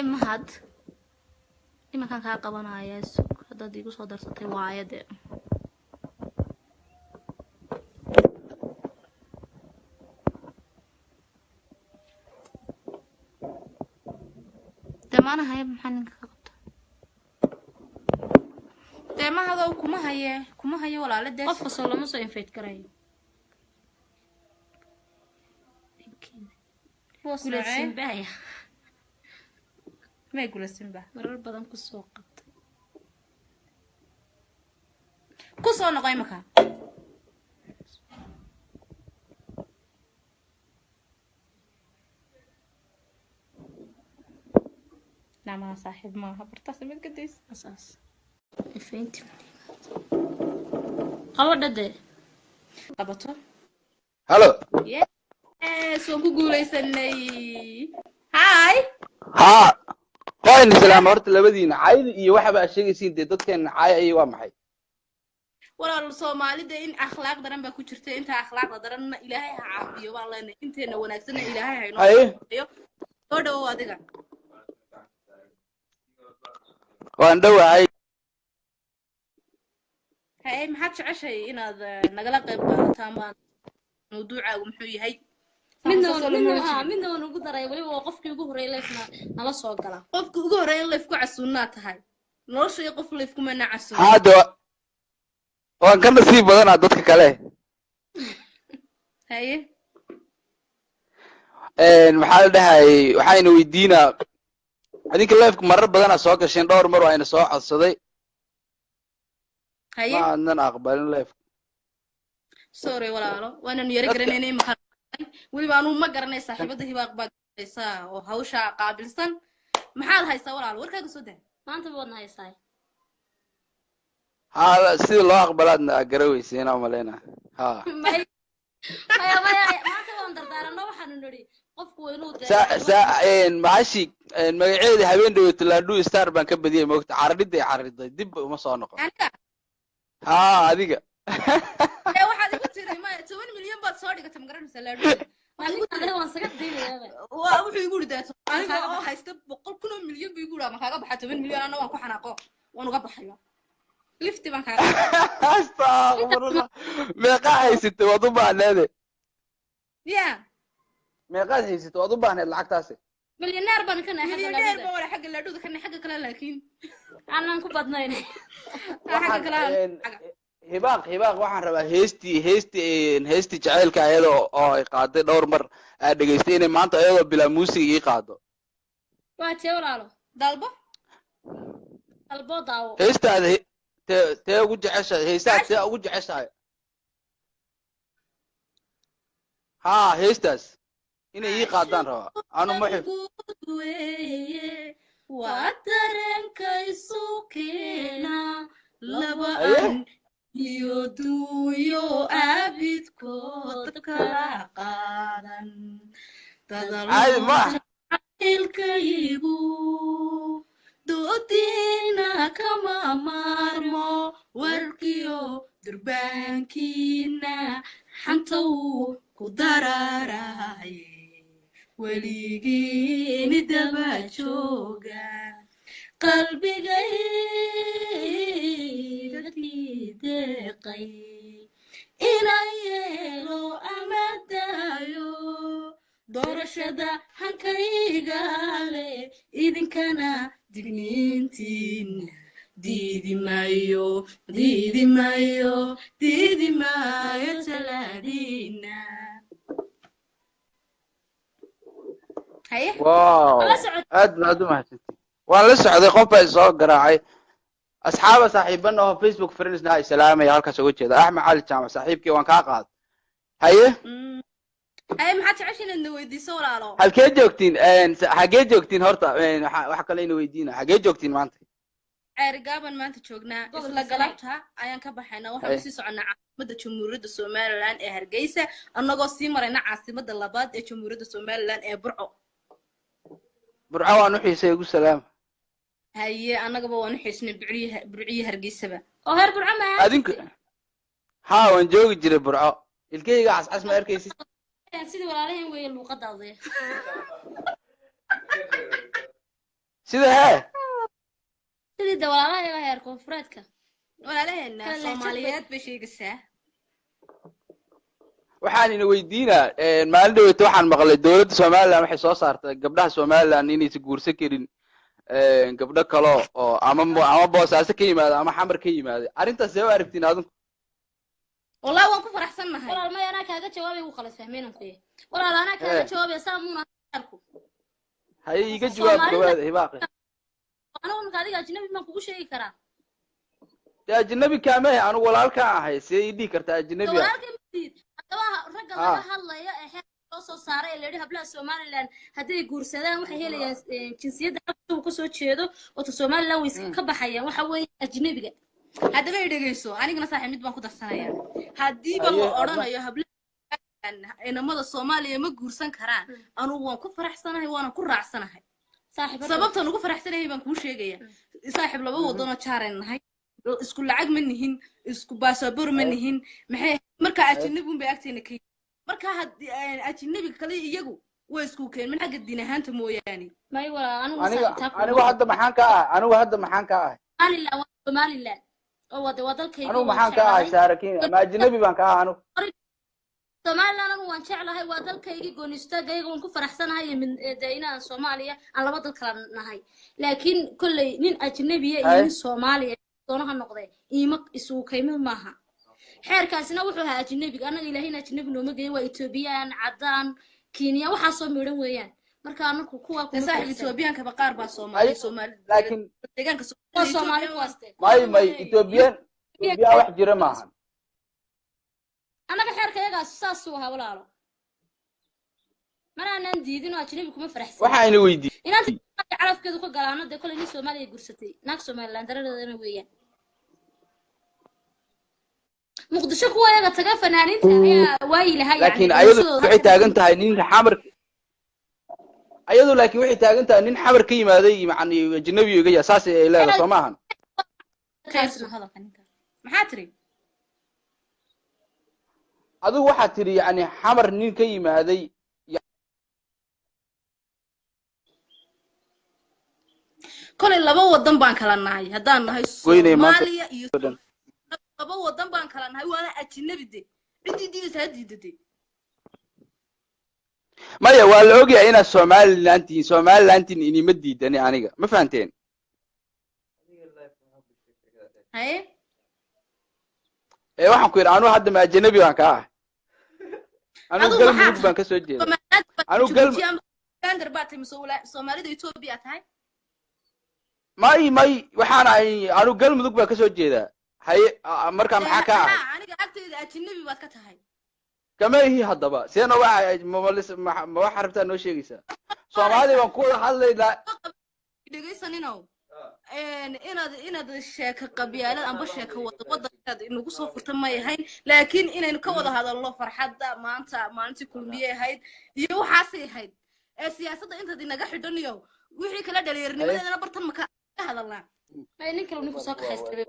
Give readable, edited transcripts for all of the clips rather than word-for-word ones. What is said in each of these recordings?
mahad imankan kaa qabanaya haddaad igu soo darsatay waayade damaanahay maxaa ninka ka qabta deemahadoo kuma haye walaale dee qofka soo lama soo invite garayo gulaysiinbaya may gulaysiinba marar badan kusoo qabtay kusoo noqo imaka نعم صاحب ما برتاس من قديس أساس فهمت قبض ده قبضته هلو يس وقول يسني هاي ها وين السلام horta labadiina cayd iyo waxa ba sheegaysiin dadkeen caay ay waa maxay walaal Soomaalida in akhlaaq daran ba ku jirta inta akhlaaq daran Ilaahay ha caafiyo walaal inteena wanaagsan Ilaahay ha inoo caafiyo soo dhaw adiga waan dhawahay hay maxaad jeceshay inaad nagala qayb qaadataan baan mawduucaagu muxuu yahay midna ugu daray waliba qofkii ugu horeeyay leefna nala soo gala qofkii ugu horeeyay leef ku casuunaa tahay nolosha qof leef kuma nacasuun hada waan ka nasiib badanaa dadka kale haye maxaa la dhahay waxayna weydiinaa adinka leefka marar badan soo gasheen dhowr mar ayna soo codsaday haye ma aanan aqbalin leef sorry walaalo waanan yara garaneynay ma wali baanu ma garanay saaxiibada hibaaq baaqaysa oo hawsha qaabilsan maxaad haysaa walaalo warkaaga soo daa maanta baad haysaa ها سيد الله أقبلنا أقروي سينا ملينا ها maya maanta waan dardaarano waxaan niri qofku inuu سا معاشي مقعد هبين دوت لاندو ستار بان كبديه موقت عرضي دب ما صانقه ها هذيك waxaad igu tiray ma 10 milyan baad soo dhigatay ma garanaysaa laadhu waan saga diiday waa wuxuu igu ridaato aniga oo haysta 100 milyan buu igu ma kaaga baxay 10 milyan ana waan ku xanaaqo waan uga baxayo lifti baan kaaga astaghfirullah meeqa haysatay wad u baahneed ya meeqa haysatay wad u baahneed lacagtaasi milyaneer baan ka nahay milyaneer baan wala xagga laadhuda kana xagga kale laakiin aanan ku badnayn xagga kale hibaaq waxaan rabaa heesti jaceylka ayadoo oo ay qaaday dhowr mar aad dhageystay inay maanta ayadoo bila muusiga ii qaado waa tee walaalo dalbo daawo heestaada tee ugu jeceshahay heestaada tee ugu jeceshahay haa heestaas inay ii qaadaan rabaa anu ma xif waa dareenkaysu keena laba iyo duuyo abidkood kala qaadan dadalkaygu doodina kama maarmo warkiyo durbaankiina xanta uu ku dararaye weligiini daba jooga qalbigayga deeqay inaan yeelo ama daayo doorashada hankayga leh idinkana digniintiina diidi maayo talaadiina haye wow aad baad u mahadsantihiin waan la socday qof baa soo garaacay asxaaba saaxiibana oo Facebook friendsna ay salaamay halkaas uga jeeda Axmed Cali Jaamac saaxiibkii waan ka qaad haye maxaad jeceshiin inaad weydiiso walaalo halkee joogtiin horta waxa kale inuu weydiina halkee joogtiin maanta ceergaaban maanta joognaa isla galabta ayaan ka baxaynaa waxaan sii soconaa caasimada Jamhuuriyadda Soomaaliland ee Hargeysa annagoo sii marayna caasimada labaad ee Jamhuuriyadda Soomaaliland ee Burco waan u xiisay ugu salaam haye annagaba waan u xiisnay Burciye Hargeysaba oo heer Burco ma adinku ها ونجوج جري برعو الكي قاعد اسمع اركيسي سيدي ولا عليه وين الوقت هذا sida hee sidii da walaalaha heer koonfureedka walaalaheena Soomaaliyeed bay sheegaysaa waxaan ina weydiinaa maalin dhaweeyta waxaan maqlay dawladda Soomaaliland waxay soo saartay gabdhaha Soomaaliland inaysan guursan karin gabdho kale oo ama boosaaso ka yimaada ama xamar ka yimaada arrintaas ee aragtiin adinku wallahi waan ku faraxsanahay walaal ma yana kaaga jawaabay uu kala fahmeenan ku yahay walaal ana kaaga jawaabay saamuuna arku hay iga jawaab gawaad hibaaqi ana marka adiga ajnabi ma kugu sheegi karaa ya ajnabi kaama anu walaalka ahay si idii karta ajnabi ragga laga hadlaya ee heer soo saaray ee leeyahay hablaha Soomaaliland haday guursadaan waxay helayaan jinsiyadda uu ka soo jeedo oo Soomaaliland way ka baxayaan waxa weeye ajnabiga hadaba ay dhageyso anigana saaxiib mid baan ku darsanayaa hadii ba la oranayo hablaha inamada Soomaaliya ma guursan karaan anu waan ku faraxsanahay waana ku raacsanahay saaxiib sababta ugu faraxsanahay baan ku sheegaya saaxiib laba wadano jaaranahay isku lacag ma nihin isku baasaboor ma nihin maxay marka ajnabi bay agteena ka marka ajnabi kale iyagu way isku keen min xagga diin ahaanta mooyaane may wala anigu hadda maxaan ka ah Somaliland oo wadalkayga anigu maxaan ka ah saarakiin ama ajnabi baan ka ah anigu Somaliland waan jeclahay wadalkayga goonistaagayga waan ku faraxsanahay min deynaa Soomaaliya aan laba dal kala nahay laakiin kulay nin ajnabi ah iyo Soomaaliya doonaha noqday iima isugu kaymo maaha xeerkaasina wuxuu ahaa ajnabiga anaga ilaahina ajnabi nooma geeyay waa Ethiopian cadaan Kenya waxa soo meeran weeyaan marka anaku kuwa ku saaxiib Ethiopian ka baqaar baa Soomaali laakiin deegaanka Soomaali waaste may Ethiopian wax jira maaha anaga xeerkaygaas saas uu ahaa walaalo maraan diidin oo ajnabi kuma faraxsan waxa ayna weydiin inaad calafkeedu ka galaano de kale ni Soomaaliya guursatay naag Soomaaliland daradeedana weeyaan muqdisho kuwa ayaga taga fanaaniinta ayaa waay lahayn laakiin ayadu waxay taagan tahay nin xamar ayadu laakiin waxay taagan tahay nin xamar ka yimaaday macni ajnabi iga yaa saas ay leedahay Soomahan kaasna hadalka ninka maxaa tiri adu waxa tiri yani xamar nin ka yimaaday kole laba wadan baan kala nahay hadaan nahay Soomaaliya iyo laba wadan baan kala nahay waana ajnabi de ciddiisa diidade maya waa la ogyahay ina Somaliland inima diidani aniga ma fahanteen haye waxaan ku yiri anu hadda ma ajnabi baan ka ah anu galmudug baan ka soo jeedaa anu galmudug baa tahay Soomaalida Ethiopia tahay may waxaan ay anu galmudug baan ka soo jeedaa haye marka maxaa ka ah aniga agteeda ajnabi baad ka tahay kama ihi hadaba seena ma waxa rabtaa noo sheegaysaa Soomaali baan ku wada hadlaynaa dhageysanino inaad sheeka qabyaalad amba sheeka wadada inagu soo furta ma yahay laakiin inaynu ka wada hadalno farxadda maanta maalintii kulmiye ahayd iyo waxaasay ahayd ee siyaasadda intaad inaga xidhaniyo wixii kala dhaliirnimadeedana bartan ma ka hadalnaa ay nin kale ku soo kaxaystay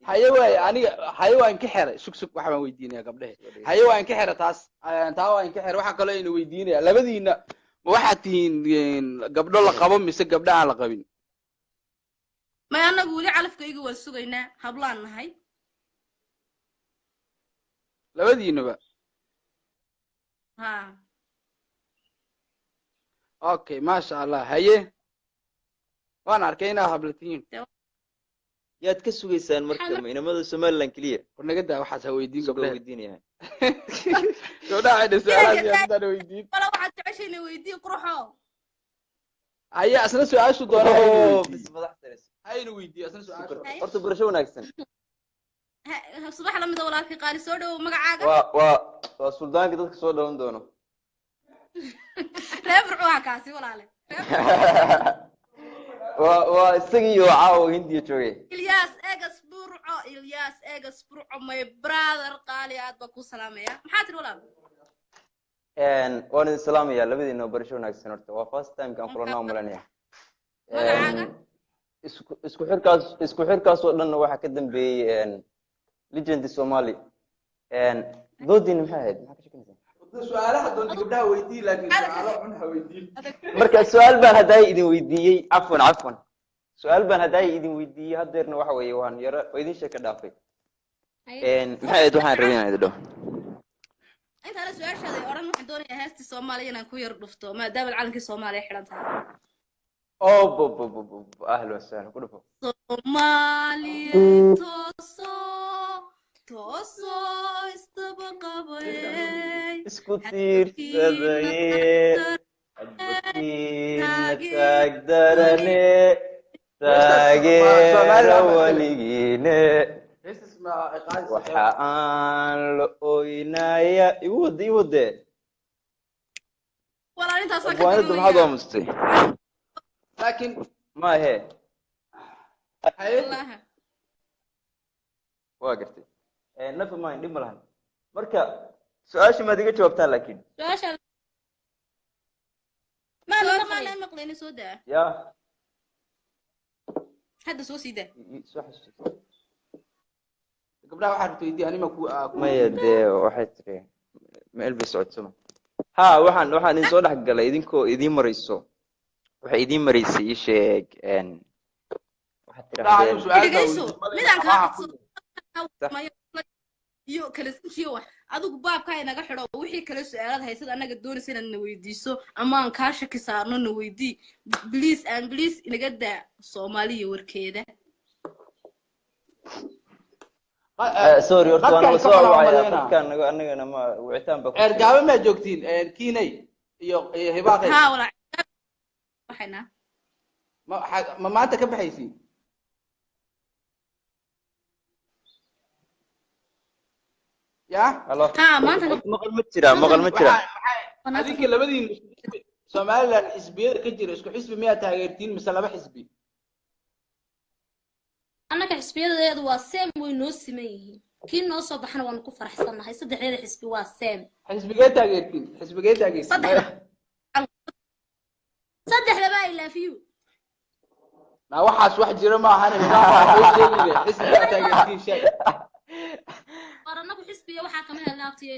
haye aniga haye waan ka xiray sug waxa waan weydiinaya gabdhaha haye waan ka xiray taa waan ka xiray waxa kale aynu weydiinaya labadiina ma waxa tihiin gabdho la qabo mise gabdho aan la qabin ma anagu wali calafkayga waan sugaynaa hablaan nahay labadiinaba ha okay ma sha Allah haye waan arkay inaa hablatiin yaad ka sugaysaan marka inamada Somaliland kaliya naga daa waxaad weydiin gabdhaha weydiinaya gabdhaha ay su'aalaad weydiin wala waxaad jeceshay weydiin qurxo haya asna su'aashu doonaa bis madax taris hayna weydiin asna su'aashu horta barasho wanaagsan subax la mid ah walaalkii qaali soo dhaw magacaaga waa suldaanka dadka soo dhawan doono reer ruuxa kaasi walaale waa isagii oo caawo Hindiya joogay Ilyas Egas Burco my brother qaali aad ba ku salaamaya maxaa tir walaal waan idin salaamaya labadiina barasho wanaagsan horta waa first time kan kulana malanaya isku xirkaas oo dhan waxa ka dambeeyay legend Somali doodin maxay ahayd maxaa ka sheekanaysaa su'aalaha doonta gabdhaha weydii laakiin su'aalo xun ha weydiin marka su'aal baan haday idin weydiiyey afwan su'aal baan haday idin weydiiyey hadeerna waxa weeye waan yara idin sheeka dhaafay maxay waxaan rabay inaan idin dhaho انت انا سؤال شادي اورن waxaan doonayaa heestii Soomaaliya inaan ku yar dhufto maadaama calankii Soomaaliya xiran tahay ahlan wasahlan ku dhufo Soomaaliya tooso istabaqabay isku tiirsaday tagdarane taageero waligiine waxa aan la ooynaya iwade wala intaas ka waana dumad oo mustay laakiin ma he wallahi waa gartay nafa ma indhim lahayn marka su'aasha ma diga jawaabtaa laakiin su'aasha ma la maqlayni soo daa ya hadda soo siida gabdhaha waxaad weydiiyay anima ku maya dee waxay tiri meel bay socodsama ha waxaan idin soo dhex galay idinkoo idiin marayso waxay idiin maraysay ii sheeg waxaad tirahdeen midaan ka iyo kala sinjiyo wax adigu baabka inaga xidho wixii kala su'aalaad haysad anaga doonaysa inaad na weydiiso ama aan ka shaki saarno na weydii please inaga daa Soomaaliya warkeeda sorry horta waan soo wacay dadkan anagana ma wicitaan ba ergaabe ma joogtiin kiinay iyo hibaaqay ha wala waxayna ma maanta ka baxaysiin ya halo ha maanta maqal ma jira adinka labadiin Somaliland xisbiyada ka jira isku xisbi miyaa taageertiin mise laba xisbi anaka xisbiyadeedu waa same way noo siman yihiin kii noo soo baxana waan ku faraxsanahay saddexdeeda xisbi waa same xisbigee taageertiin saddexda baa I love you ma waxaas wax jira ma ahan xisbiga taageertiin shay waranaku xisbiya waxaa kamid ah laabtiye